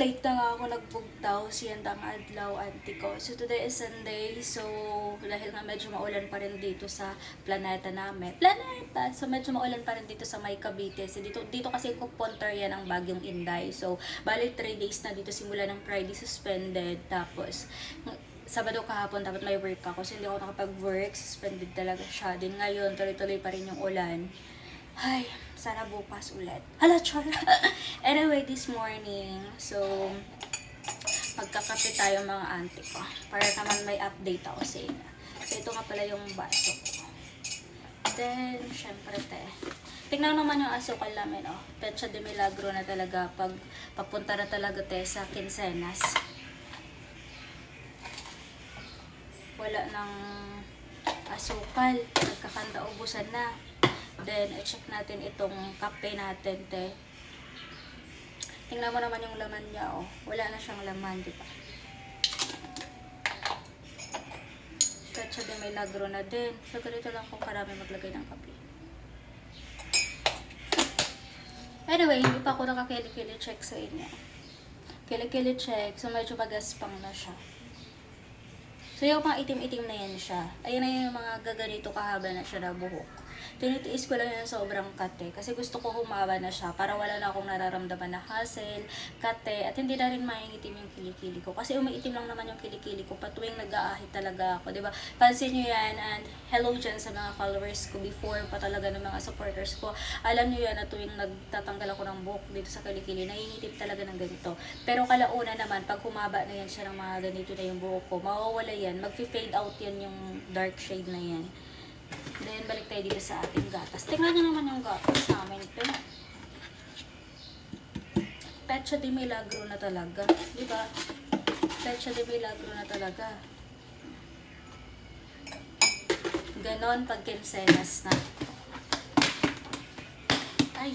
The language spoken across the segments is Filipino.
late na nga ako nagbugtaw, siyandang adlaw, auntie ko. So, today is Sunday. So, dahil nga medyo maulan pa rin dito sa planeta namin. Planeta! So, medyo maulan pa rin dito sa May Cavite. So, dito kasi kuponter yan ang Bagyong Inday. So, bali 3 days na dito simula ng Friday suspended. Tapos, Sabado kahapon dapat may work ako. So, hindi ako nakapag-work. Suspended talaga siya. Din ngayon, tuloy-tuloy pa rin yung ulan. Ay, sana bukas ulit. Hala, char! Anyway, this morning, so, magkakape tayo mga auntie ko. Para naman may update ako sa inyo. So, ito nga pala yung baso ko. Then, syempre, tingnan naman yung asukal namin, oh. Pecha de Milagro na talaga pag papunta na talaga, sa Quincenas. Wala ng asukal. Nagkakanda, ubusan na. Then, i-check natin itong kape natin, Tingnan mo naman yung laman niya, oh. Wala na siyang laman, di ba? Pecha de Milagro na din. So, ganito lang kung karami maglagay ng kape. Anyway, hindi pa ako nakakili-kili check sa inyo. Kili-kili check. So, medyo magaspang na siya. So, yung mga itim-itim na yan siya. Ayun na yung mga gaganito kahaba na siya na buhok. Tinitiis ko lang yung sobrang kate. Kasi gusto ko humaba na siya para wala na akong nararamdaman na hassle, kate, at hindi na rin maiitim yung kilikili ko. Kasi umiitim lang naman yung kilikili ko patuwing nag-aahit talaga ako, diba? Pansin nyo yan, and hello dyan sa mga followers ko before pa talaga ng mga supporters ko. Alam nyo yan na tuwing nagtatanggal ako ng buhok dito sa kilikili, naiinitip talaga ng ganito. Pero kalauna naman, pag humaba na yan siya ng mga ganito na yung buhok ko, mawawala yan, mag-fade out yan yung dark shade na yan. Then, balik tayo dito sa ating gatas. Tingnan nyo naman yung gatas namin. Pecha de Milagro na talaga. Diba? Pecha de Milagro na talaga. Ganon pag Quincenas na. Ay.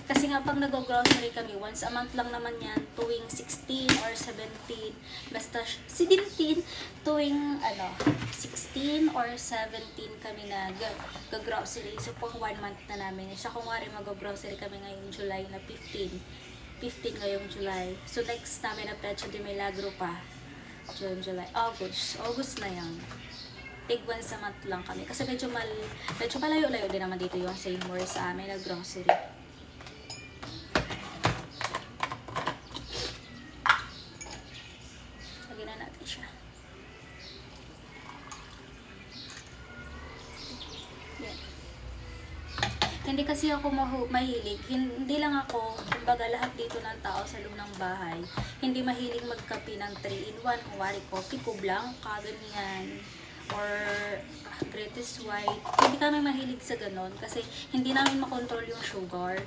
Kasi nga pag nag-grocery kami, once a month lang naman yan, tuwing 16 or 17, basta 17, tuwing 16 or 17 kami nag-grocery. So, pang 1 month na namin. Siya kung nga rin mag-grocery kami ngayong July na 15 ngayong July. So, next namin na Pecha de Milagro pa. June, July, August na yan. Tig once a month lang kami. Kasi medyo malayo-layo din naman dito yung Seymour sa amin na grocery. Hindi kasi ako mahilig. Hindi lang ako, kumbaga lahat dito ng tao sa loob ng bahay, hindi mahilig magkape ng 3-in-1. Kung wari coffee ko, blanca, ganyan. Or greatest white. Hindi kami mahilig sa ganon kasi hindi namin makontrol yung sugar.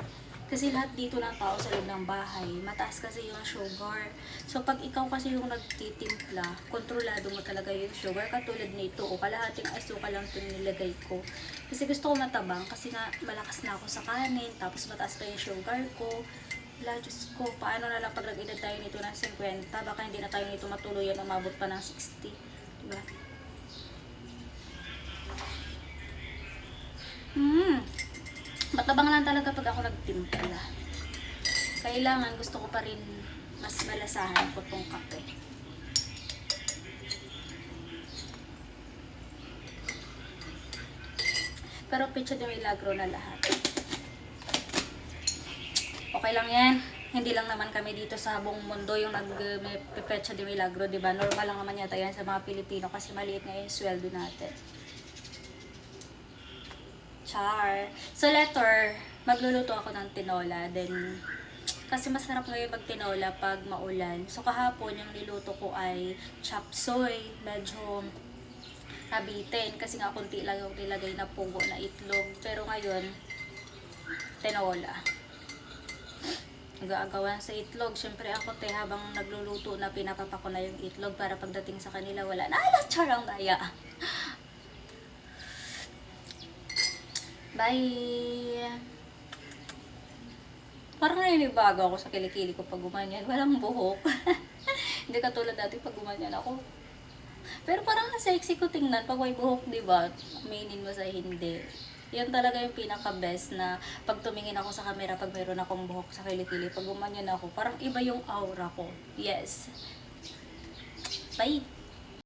Kasi lahat dito ng tao sa loob ng bahay, mataas kasi yung sugar. So, pag ikaw kasi yung nagtitimpla, kontrolado mo talaga yung sugar. Katulad nito, o kalahating asukal lang ito nilagay ko. Kasi gusto ko matabang, kasi nga malakas na ako sa kanin, tapos mataas na yung sugar ko. Wala, Diyos ko, paano na lang pag nag-edad tayo nito ng 50, baka hindi na tayo nito matuluyan, umabot pa ng 60. Diba? Matabang lang talaga pag ako nagtimpla. Kailangan, gusto ko pa rin mas malasahan ko tong kape. Pero Pecha de Milagro na lahat. Okay lang yan. Hindi lang naman kami dito sa buong mundo yung nag-Pecha de Milagro, diba? Normal lang naman yata yan sa mga Pilipino kasi maliit nga yung sweldo natin. Char. So later, magluluto ako ng tinola. Then, kasi masarap ngayon magtinola pag maulan. So kahapon, yung niluto ko ay chop suey. Medyo nabitin. Kasi nga kunti lang yung nilagay na pugo na itlog. Pero ngayon, tinola. Nag-aagawan sa itlog. Siyempre ako, habang nagluluto na, pinapapa ko na yung itlog para pagdating sa kanila, wala na. Charang daya. Bye! Parang naninibago ako sa kilikili ko pag gumanyan. Walang buhok. Hindi katulad dati pag gumanyan ako. Pero parang sexy ko tingnan pag may buhok, diba? Aminin mo sa hindi. Yan talaga yung pinaka-best na pag tumingin ako sa camera, pag mayroon akong buhok sa kilikili, pag gumanyan ako, parang iba yung aura ko. Yes. Bye!